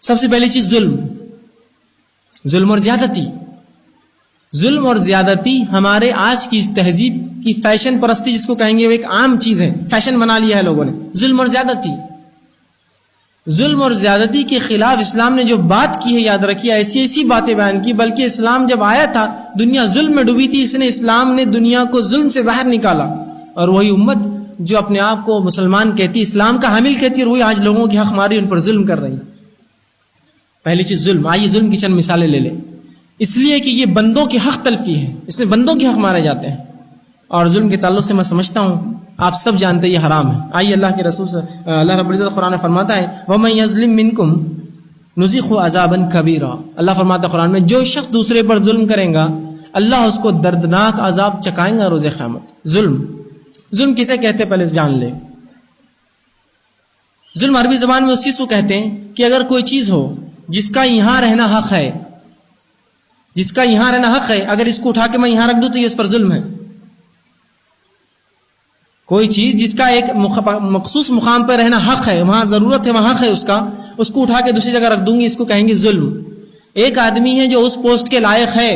سب سے پہلی چیز ظلم اور زیادتی. ظلم اور زیادتی ہمارے آج کی تہذیب کی فیشن پرستی جس کو کہیں گے وہ ایک عام چیز ہے, فیشن بنا لیا ہے لوگوں نے, ظلم اور زیادتی. ظلم اور زیادتی کے خلاف اسلام نے جو بات کی ہے یاد رکھیے, ایسی باتیں بیان کی, بلکہ اسلام جب آیا تھا دنیا ظلم میں ڈوبی تھی, اس نے اسلام نے دنیا کو ظلم سے باہر نکالا. اور وہی امت جو اپنے آپ کو مسلمان کہتی, اسلام کا حامل کہتی ہے, اور وہی آج لوگوں کی حق ماری ان پر ظلم کر رہی. پہلی چیز ظلم. آئیے ظلم کی چند مثالیں لے لیں. اس لیے کہ یہ بندوں کی حق تلفی ہے, اس میں بندوں کے حق مارے جاتے ہیں. اور ظلم کے تعلق سے میں سمجھتا ہوں آپ سب جانتے ہیں یہ حرام ہے. آئیے اللہ کے رسول سے اللہ رب العزت قرآن فرماتا ہے وَمَن يَظْلِم مِّنكُمْ نُذِقْهُ عَذَابًا كَبِيرًا. اللہ فرماتا ہے قرآن میں جو شخص دوسرے پر ظلم کرے گا اللہ اس کو دردناک عذاب چکائیں گا روز قیامت. ظلم کسے کہتے ہیں پہلے جان لیں. ظلم عربی زبان میں اس چیز کو کہتے ہیں کہ اگر کوئی چیز ہو جس کا یہاں رہنا حق ہے, اگر اس کو اٹھا کے میں یہاں رکھ دوں تو یہ اس پر ظلم ہے. کوئی چیز جس کا ایک مخصوص مقام پہ رہنا حق ہے, وہاں ضرورت ہے, وہاں حق ہے اس کو اٹھا کے دوسری جگہ رکھ دوں گی, اس کو کہیں گے ظلم. ایک آدمی ہے جو اس پوسٹ کے لائق ہے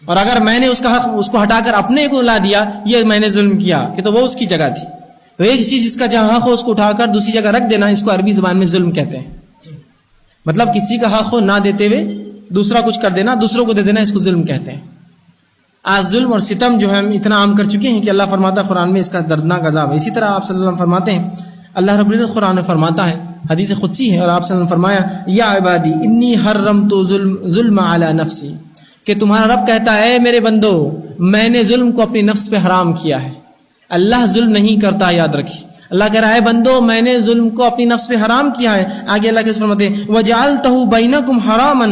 اور اگر میں نے اس کا حق اس کو ہٹا کر اپنے کو لا دیا, یہ میں نے ظلم کیا کہ تو وہ اس کی جگہ تھی. تو ایک چیز جس کا جہاں حق ہو اس کو اٹھا کر دوسری جگہ رکھ دینا, اس کو عربی زبان میں ظلم کہتے ہیں. مطلب کسی کا حق ہو نہ دیتے ہوئے دوسرا کچھ کر دینا, دوسروں کو دے دینا, اس کو ظلم کہتے ہیں. آج ظلم اور ستم جو ہے ہم اتنا عام کر چکے ہیں کہ اللہ فرماتا ہے قرآن میں اس کا دردناک عذاب ہے. اسی طرح آپ صلی اللہ علیہ وسلم فرماتے ہیں, اللہ رب العزت قرآن میں فرماتا ہے, حدیث قدسی ہے, اور آپ صلی اللہ علیہ وسلم فرمایا یا عبادی انی حرمت ظلم علی نفسی, کہ تمہارا رب کہتا ہے میرے بندو میں نے ظلم کو اپنی نفس پہ حرام کیا ہے. اللہ ظلم نہیں کرتا, یاد رکھیے. اللہ کہہ رہا ہے بندو میں نے ظلم کو اپنی نفس پہ حرام کیا ہے. آگے اللہ کے فرماتے ہیں وجعلتہ بینکم حراما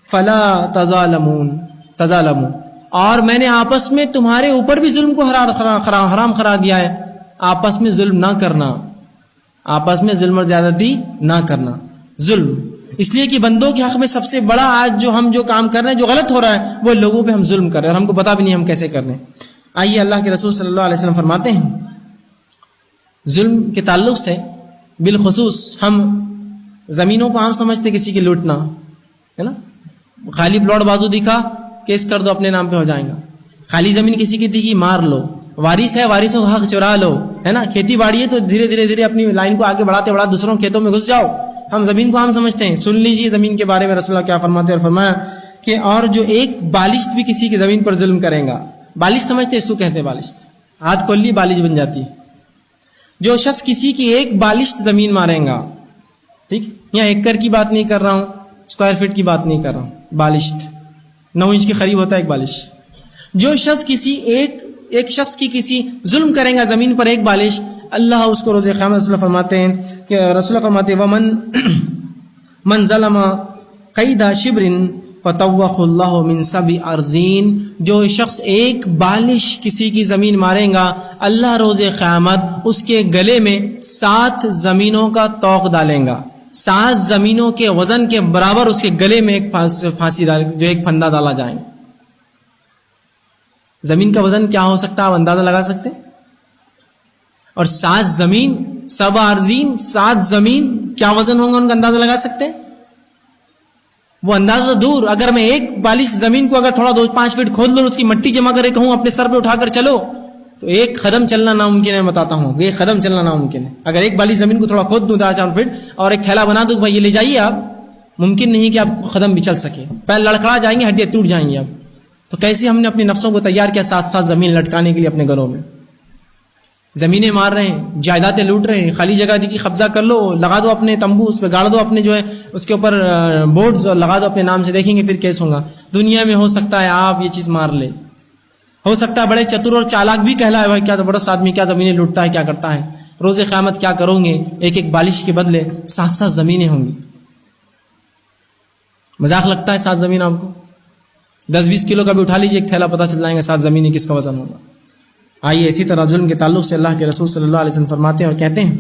فلا تظالموا, اور میں نے آپس میں تمہارے اوپر بھی ظلم کو حرام قرار دیا ہے. آپس میں ظلم نہ کرنا, آپس میں ظلم اور زیادتی نہ کرنا. ظلم اس لیے کہ بندوں کے حق میں سب سے بڑا آج جو ہم جو کام کر رہے ہیں, جو غلط ہو رہا ہے, وہ لوگوں پہ ہم ظلم کر رہے ہیں اور ہم کو پتا بھی نہیں ہم کیسے کر رہے ہیں. آئیے اللہ کے رسول صلی اللہ علیہ وسلم فرماتے ہیں ظلم کے تعلق سے بالخصوص ہم زمینوں کو عام سمجھتے کسی کی لوٹنا ہے نا, خالی پلاٹ بازو دکھا کیس کر دو اپنے نام پہ ہو جائیں گا. خالی زمین کسی کی تھی مار لو, وارث ہے وارثوں کا حق چرا لو, ہے نا. کھیتی باڑی ہے تو دھیرے دھیرے اپنی لائن کو آگے بڑھاتے دوسروں کھیتوں میں گھس جاؤ. ہم زمین کو عام سمجھتے ہیں. سن لیجیے زمین کے بارے میں رسول اللہ کیا فرماتے ہیں, اور فرمایا کہ اور جو ایک بالشت بھی کسی کی زمین پر ظلم کرے گا, بالشت سمجھتے اس کو کہتے ہیں بالشت, ہاتھ کھول لی بالش بن جاتی ہے. جو شخص کسی کی ایک بالشت زمین مارے گا, ٹھیک, یہاں ایکڑ کی بات نہیں کر رہا ہوں, اسکوائر فٹ کی بات نہیں کر رہا ہوں, بالشت 9 انچ کے قریب ہوتا ہے ایک بالش. جو شخص کسی ایک شخص کی کسی ظلم کرے گا زمین پر ایک بالش, اللہ اس کو روز قیامت رسول فرماتے ہیں کہ رسول فرماتے من ظلم قید شبر فطوق اللہ من 7 ارضین, جو شخص ایک بالش کسی کی زمین مارے گا اللہ روز قیامت اس کے گلے میں 7 زمینوں کا طوق ڈالیں گا. 7 زمینوں کے وزن کے برابر اس کے گلے میں ایک پھانسی جو ایک پھندا ڈالا جائے. زمین کا وزن کیا ہو سکتا ہے آپ اندازہ لگا سکتے, اور 7 زمین 7 ارضین 7 زمین کیا وزن ہوں گا ان کا اندازہ لگا سکتے. وہ اندازہ دور, اگر میں ایک بالش زمین کو اگر تھوڑا 2-5 فٹ کھود لوں اس کی مٹی جمع کرے کہوں اپنے سر پہ اٹھا کر چلو تو ایک قدم چلنا ناممکن ہے. بتاتا ہوں ایک قدم چلنا ناممکن ہے. اگر ایک بالش زمین کو تھوڑا کھود دوں 4 فٹ اور ایک تھیلا بنا دوں بھائی یہ لے جائیے آپ, ممکن نہیں کہ آپ قدم بھی چل سکے, پیر لڑکھڑا جائیں گے, ہڈیاں ٹوٹ جائیں گی. اب تو کیسے ہم نے اپنے نفسوں کو تیار کیا 7 زمین لٹکانے کے لیے اپنے گھروں میں. زمینیں مار رہے ہیں, جائیدادیں لوٹ رہے ہیں, خالی جگہ دی کی قبضہ کر لو, لگا دو اپنے تمبو, اس پہ گاڑ دو اپنے جو ہے اس کے اوپر بورڈز اور لگا دو اپنے نام سے, دیکھیں گے پھر کیس ہوگا. دنیا میں ہو سکتا ہے آپ یہ چیز مار لے, ہو سکتا ہے بڑے چتر اور چالاک بھی کہلائے بھائی کیا زبردست آدمی کیا زمینیں لوٹتا ہے کیا کرتا ہے. روز قیامت کیا کرو گے, ایک بالش کے بدلے 7 زمینیں ہوں گی. مذاق لگتا ہے 7 زمین آپ کو, 10-20 کلو کا بھی اٹھا لیجیے ایک تھیلا, پتہ چل جائے گا 7 زمینیں کس کا وزن ہوگا. آئیے اسی طرح ظلم کے تعلق سے اللہ کے رسول صلی اللہ علیہ وسلم فرماتے ہیں اور کہتے ہیں